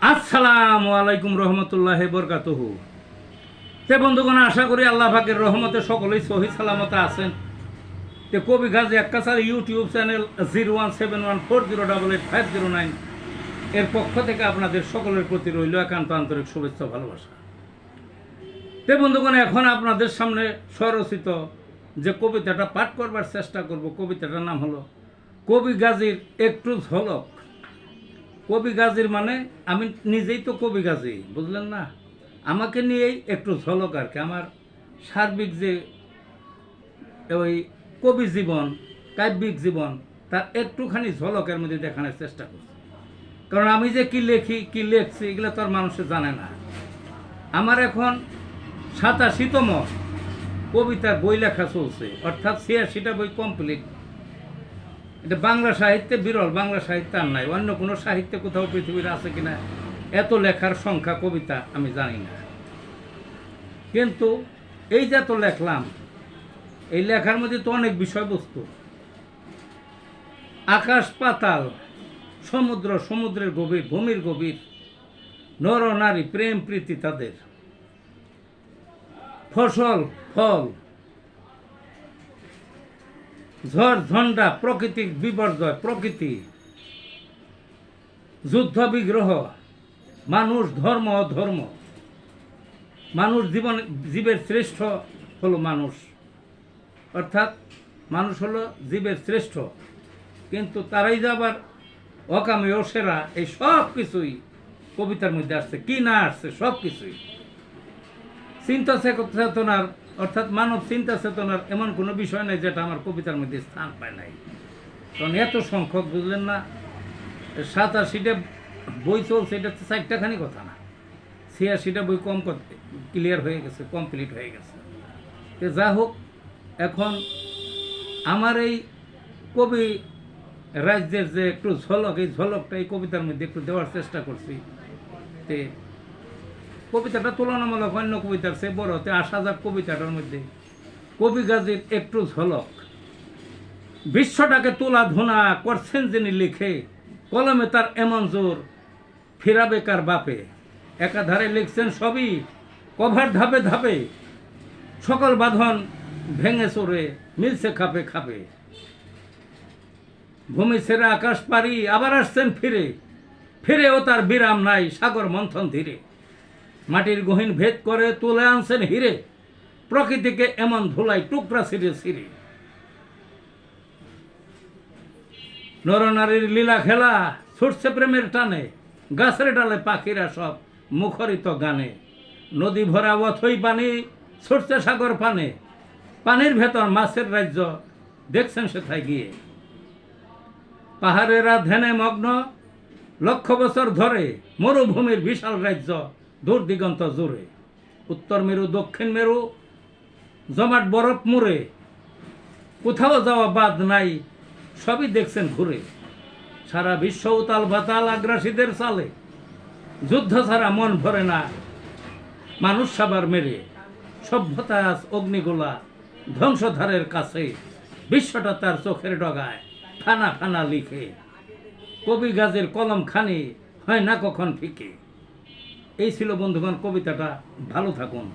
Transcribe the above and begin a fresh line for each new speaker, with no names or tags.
আসসালামু আলাইকুম রহমতুল্লাহি বরকাতুহু। তে বন্ধুগণ, আশা করি আল্লাহ পাকের রহমতে সকলেই সহি সালামতে আছেন। তে কবি গাজী আক্কাসার ইউটিউব চ্যানেল 017140885009 এর পক্ষ থেকে আপনাদের সকলের প্রতি রইল একান্ত আন্তরিক শুভেচ্ছা ভালোবাসা। তে বন্ধুগণ, এখন আপনাদের সামনে স্বরচিত যে কবিতাটা পাঠ করবার চেষ্টা করব, কবিতাটার নাম হলো কবি গাজীর একটু ঝলক। কবি গাজীর মানে আমি নিজেই তো কবি গাজী, বুঝলেন না? আমাকে নিয়েই একটু ঝলক আর কি, আমার সার্বিক যে ওই কবি জীবন, কাব্যিক জীবন, তার একটুখানি ঝলকের মধ্যে দেখানোর চেষ্টা করছি। কারণ আমি যে কি লেখি, কি লেখছি, এগুলো তো আর মানুষে জানে না। আমার এখন 87তম কবিতার বই লেখা চলছে, অর্থাৎ 86টা বই কমপ্লিট। এটা বাংলা সাহিত্যে বিরল, বাংলা সাহিত্যে আর নাই। অন্য কোনো সাহিত্যে কোথাও পৃথিবীর আছে কিনা এত লেখার সংখ্যা কবিতা আমি জানি না। কিন্তু এই যে তো লেখলাম, এই লেখার মধ্যে তো অনেক বিষয়বস্তু। আকাশ পাতাল, সমুদ্র, সমুদ্রের গভীর, ভূমির গভীর, নর নারী, প্রেম প্রীতি তাদের, ফসল ফল, ঝড় ঝন্ডা, প্রকৃতির বিপর্যয়, প্রকৃতি, যুদ্ধ বিগ্রহ, মানুষ, ধর্ম অধর্ম। মানুষ জীবের শ্রেষ্ঠ হলো মানুষ, অর্থাৎ মানুষ হলো জীবের শ্রেষ্ঠ, কিন্তু তারাই যে আবার অকামী অসেরা, এই সব কিছুই কবিতার মধ্যে আসছে। কি না আসছে, সব কিছুই। চিন্তা চেতনার, অর্থাৎ মানব চিন্তা চেতনার এমন কোনো বিষয় নেই যেটা আমার কবিতার মধ্যে স্থান পায় নাই। কারণ এত সংখ্যক, বুঝলেন না? 87টা বই চলছে, এটা তো 4টাখানি কথা না। 86টা বই কম ক্লিয়ার হয়ে গেছে, কমপ্লিট হয়ে গেছে। যা হোক, এখন আমার এই কবি রাজ্যের যে একটু ঝলক, এই ঝলকটা এই কবিতার মধ্যে একটু দেওয়ার চেষ্টা করছি। তে কবিতাটা তুলনামূলক অন্য কবিতার চেয়ে বড়, তে আসা যাক কবিতাটার মধ্যে। কবি গাজীর একটু ঝলক। বিশ্বটাকে তোলা ধুনা করছেন যিনি লিখে, কলমে তার এমন জোর, ফিরাবে কার বাপে। একাধারে লিখছেন সবই, কভার ধাপে ধাপে, সকল বাঁধন ভেঙে চড়ে মিলছে খাপে খাপে। ভূমি ছেড়ে আকাশ পারি, আবার আসছেন ফিরে, ফিরেও তার বিরাম নাই, সাগর মন্থন ধীরে। মাটির গহীন ভেদ করে তুলে আনছেন হিরে, প্রকৃতিকে এমন ধুলাই টুকরা ছিঁড়ে ছিঁড়ে। নরনারীর লীলা খেলা ছুটছে প্রেমের টানে, গাছের ডালে পাখিরা সব মুখরিত গানে। নদী ভরা অথই পানি ছুটছে সাগর পানে, পানির ভেতর মাছের রাজ্য দেখছেন সেথায় গিয়ে। পাহাড়েরা ধ্যানে মগ্ন লক্ষ বছর ধরে, মরুভূমির বিশাল রাজ্য দূর দিগন্ত জুড়ে। উত্তর মেরু দক্ষিণ মেরু জমাট বরফ মুড়ে, কোথাও যাওয়া বাদ নাই, সবই দেখছেন ঘুরে। সারা বিশ্ব উতাল বাতাল আগ্রাসীদের চালে, যুদ্ধ ছাড়া মন ভরে না মানুষ সাবার মেরে। সভ্যতা অগ্নিগোলা ধ্বংসধারের কাছে, বিশ্বটা তার চোখের ডগায় ফানা ফানা লিখে। কবি গাজীর কলম খানি হয় না কখন ফিকে। এই ছিল বন্ধুগণ কবিতাটা। ভালো থাকুন।